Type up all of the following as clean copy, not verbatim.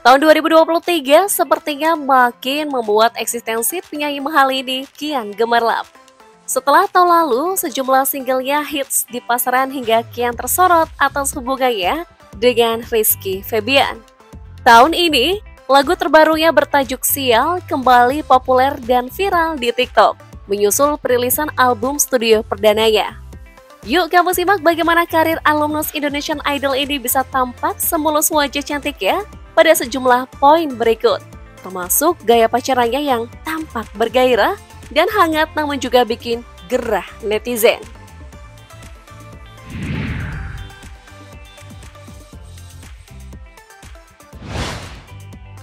Tahun 2023 sepertinya makin membuat eksistensi penyanyi mahal ini kian gemerlap. Setelah tahun lalu, sejumlah singlenya hits di pasaran hingga kian tersorot atas hubungannya dengan Rizky Febian. Tahun ini, lagu terbarunya bertajuk Sial kembali populer dan viral di TikTok, menyusul perilisan album studio perdananya. Yuk kamu simak bagaimana karir alumnus Indonesian Idol ini bisa tampak semulus wajah cantik ya pada sejumlah poin berikut, termasuk gaya pacarannya yang tampak bergairah dan hangat namun juga bikin gerah netizen.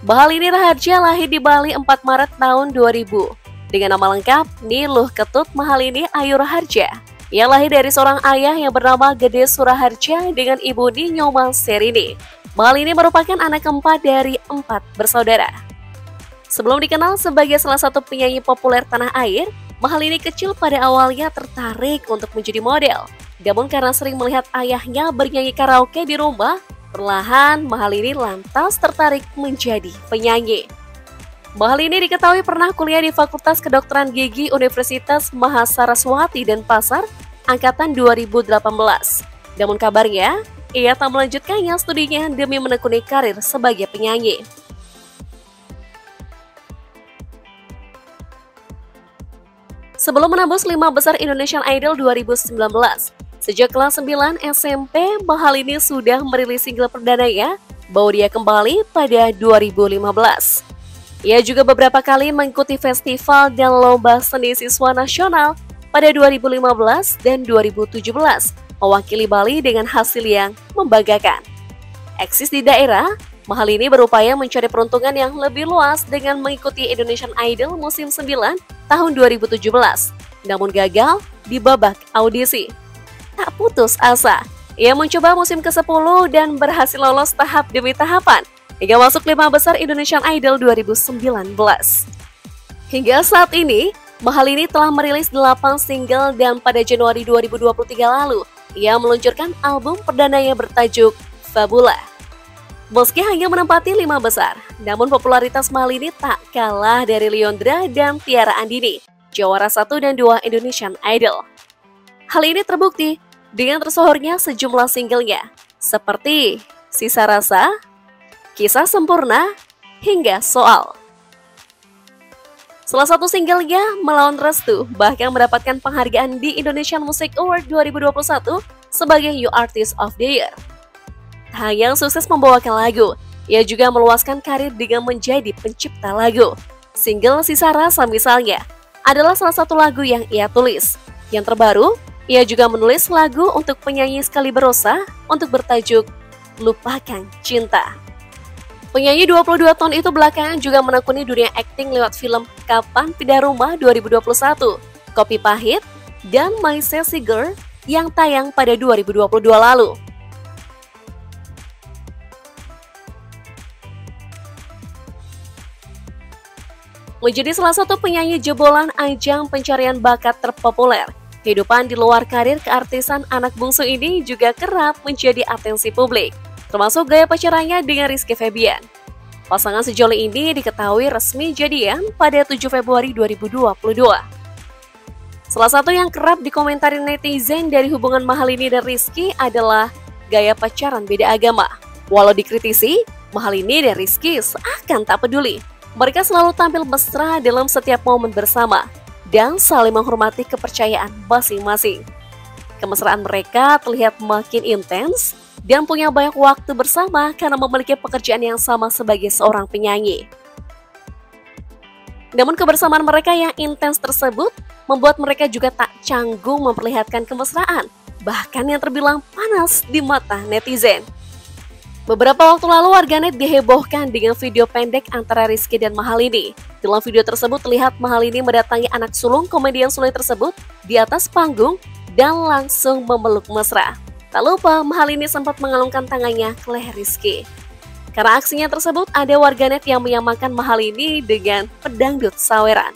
Mahalini Raharja lahir di Bali 4 Maret tahun 2000 dengan nama lengkap Niluh Ketut Mahalini Ayu Raharja. Ia lahir dari seorang ayah yang bernama Gede Suraharja dengan ibu Ninyomal Serini. Mahalini merupakan anak keempat dari 4 bersaudara. Sebelum dikenal sebagai salah satu penyanyi populer tanah air, Mahalini kecil pada awalnya tertarik untuk menjadi model. Namun karena sering melihat ayahnya bernyanyi karaoke di rumah, perlahan Mahalini lantas tertarik menjadi penyanyi. Mahalini diketahui pernah kuliah di Fakultas Kedokteran Gigi Universitas Mahasaraswati Denpasar angkatan 2018. Namun kabarnya, ia tak melanjutkannya studinya demi menekuni karir sebagai penyanyi. Sebelum menembus 5 besar Indonesian Idol 2019, sejak kelas 9 SMP, Mahalini sudah merilis single perdananya, Bawa Dia Kembali pada 2015. Ia juga beberapa kali mengikuti festival dan lomba seni siswa nasional pada 2015 dan 2017, mewakili Bali dengan hasil yang membanggakan. Eksis di daerah, Mahalini berupaya mencari peruntungan yang lebih luas dengan mengikuti Indonesian Idol musim 9 tahun 2017, namun gagal di babak audisi. Tak putus asa, ia mencoba musim ke-10 dan berhasil lolos tahap demi tahapan hingga masuk 5 besar Indonesian Idol 2019. Hingga saat ini, Mahalini telah merilis 8 single dan pada Januari 2023 lalu, ia meluncurkan album perdananya bertajuk Fabula. Meski hanya menempati 5 besar, namun popularitas Mahalini tak kalah dari Lyondra dan Tiara Andini, juara 1 dan 2 Indonesian Idol. Hal ini terbukti dengan tersohornya sejumlah singlenya, seperti Sisa Rasa, Kisah Sempurna, hingga Soal. Salah satu singlenya, Melawan Restu, bahkan mendapatkan penghargaan di Indonesian Music Award 2021 sebagai New Artist of the Year. Tak hanya sukses membawakan lagu, ia juga meluaskan karir dengan menjadi pencipta lagu. Single Sisa Rasa misalnya, adalah salah satu lagu yang ia tulis. Yang terbaru, ia juga menulis lagu untuk penyanyi Sekali Berosa untuk bertajuk Lupakan Cinta. Penyanyi 22 tahun itu belakangan juga menekuni dunia akting lewat film Kapan Pindah Rumah 2021, Kopi Pahit, dan My Sassy Girl yang tayang pada 2022 lalu. Menjadi salah satu penyanyi jebolan ajang pencarian bakat terpopuler, kehidupan di luar karir keartisan anak bungsu ini juga kerap menjadi atensi publik, termasuk gaya pacarannya dengan Rizky Febian. Pasangan sejoli ini diketahui resmi jadian pada 7 Februari 2022. Salah satu yang kerap dikomentari netizen dari hubungan Mahalini dan Rizky adalah gaya pacaran beda agama. Walau dikritisi, Mahalini dan Rizky seakan tak peduli. Mereka selalu tampil mesra dalam setiap momen bersama dan saling menghormati kepercayaan masing-masing. Kemesraan mereka terlihat makin intens dan punya banyak waktu bersama karena memiliki pekerjaan yang sama sebagai seorang penyanyi. Namun kebersamaan mereka yang intens tersebut membuat mereka juga tak canggung memperlihatkan kemesraan, bahkan yang terbilang panas di mata netizen. Beberapa waktu lalu warganet dihebohkan dengan video pendek antara Rizky dan Mahalini. Dalam video tersebut terlihat Mahalini mendatangi anak sulung komedian Sule tersebut di atas panggung dan langsung memeluk mesra. Tak lupa, Mahalini sempat mengalungkan tangannya ke leher Rizky. Karena aksinya tersebut, ada warganet yang menyamakan Mahalini dengan pedangdut saweran.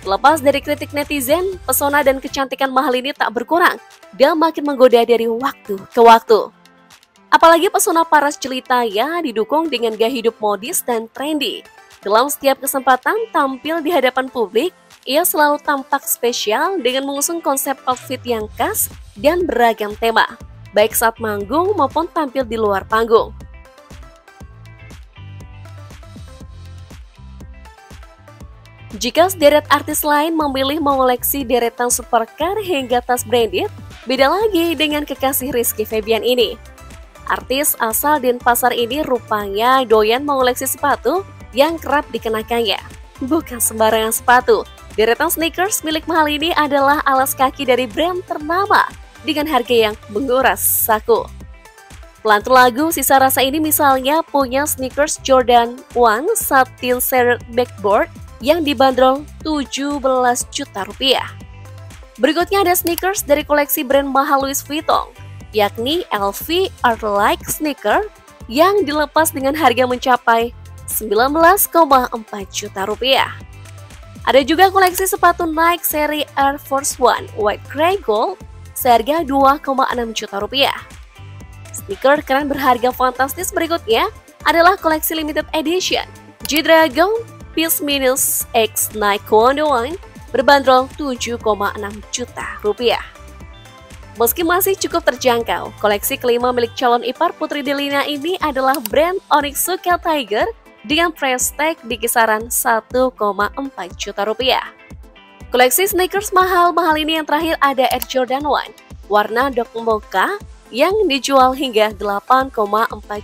Lepas dari kritik netizen, pesona dan kecantikan Mahalini tak berkurang dan makin menggoda dari waktu ke waktu. Apalagi pesona paras jelitanya didukung dengan gaya hidup modis dan trendy. Dalam setiap kesempatan tampil di hadapan publik, ia selalu tampak spesial dengan mengusung konsep outfit yang khas dan beragam tema, baik saat manggung maupun tampil di luar panggung. Jika sederet artis lain memilih mengoleksi deretan supercar hingga tas branded, beda lagi dengan kekasih Rizky Febian ini. Artis asal Denpasar ini rupanya doyan mengoleksi sepatu yang kerap dikenakannya. Bukan sembarangan sepatu, deretan sneakers milik mahal ini adalah alas kaki dari brand ternama dengan harga yang menguras saku. Pelantun lagu Sisa Rasa ini misalnya punya sneakers Jordan 1 satin serred backboard yang dibanderol 17 juta rupiah. Berikutnya ada sneakers dari koleksi brand mahal Louis Vuitton, yakni LV Artlike sneaker yang dilepas dengan harga mencapai 19,4 juta rupiah. Ada juga koleksi sepatu Nike seri Air Force One White Grey Gold seharga 2,6 juta rupiah. Sneaker keren berharga fantastis berikutnya adalah koleksi limited edition G-Dragon Peace Minus X Nike Kondo Line berbanderol 7,6 juta rupiah. Meski masih cukup terjangkau, koleksi kelima milik calon ipar Putri Delina ini adalah brand Onitsuka Tiger dengan price tag di kisaran 1,4 juta rupiah. Koleksi sneakers mahal-mahal ini yang terakhir ada Air Jordan 1 warna Dark Mocha yang dijual hingga 8,4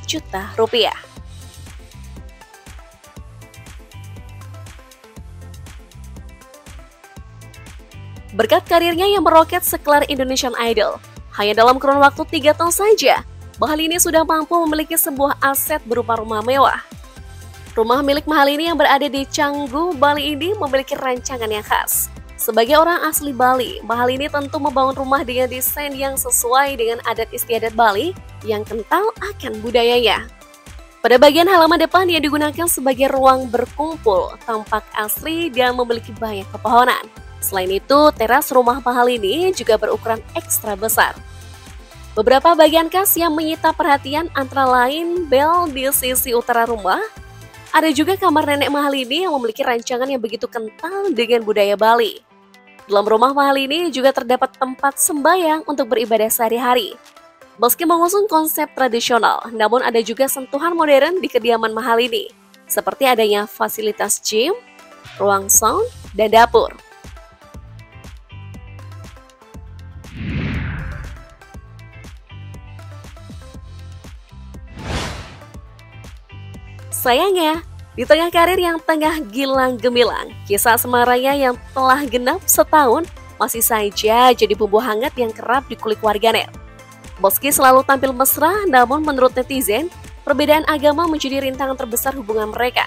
juta rupiah. Berkat karirnya yang meroket sekelar Indonesian Idol, hanya dalam kurun waktu 3 tahun saja, Mahal ini sudah mampu memiliki sebuah aset berupa rumah mewah. Rumah milik Mahal ini yang berada di Canggu, Bali ini memiliki rancangan yang khas. Sebagai orang asli Bali, Mahal ini tentu membangun rumah dengan desain yang sesuai dengan adat istiadat Bali yang kental akan budayanya. Pada bagian halaman depan yang digunakan sebagai ruang berkumpul, tampak asri dan memiliki banyak pepohonan. Selain itu, teras rumah Mahal ini juga berukuran ekstra besar. Beberapa bagian khas yang menyita perhatian antara lain bel di sisi utara rumah. Ada juga kamar nenek Mahal ini yang memiliki rancangan yang begitu kental dengan budaya Bali. Dalam rumah Mahal ini juga terdapat tempat sembahyang untuk beribadah sehari-hari. Meski mengusung konsep tradisional, namun ada juga sentuhan modern di kediaman Mahal ini, seperti adanya fasilitas gym, ruang sound, dan dapur. Sayangnya, di tengah karir yang tengah gilang gemilang, kisah asmaranya yang telah genap setahun masih saja jadi bumbu hangat yang kerap dikulik warganet. Meski selalu tampil mesra, namun menurut netizen, perbedaan agama menjadi rintangan terbesar hubungan mereka.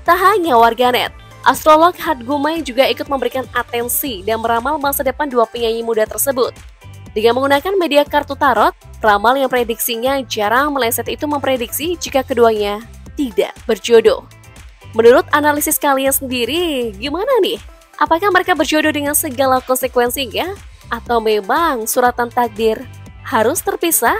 Tak hanya warganet, astrolog Had Gumai juga ikut memberikan atensi dan meramal masa depan dua penyanyi muda tersebut. Dengan menggunakan media kartu tarot, ramal yang prediksinya jarang meleset itu memprediksi jika keduanya tidak berjodoh. Menurut analisis kalian sendiri, gimana nih? Apakah mereka berjodoh dengan segala konsekuensinya? Atau memang suratan takdir harus terpisah?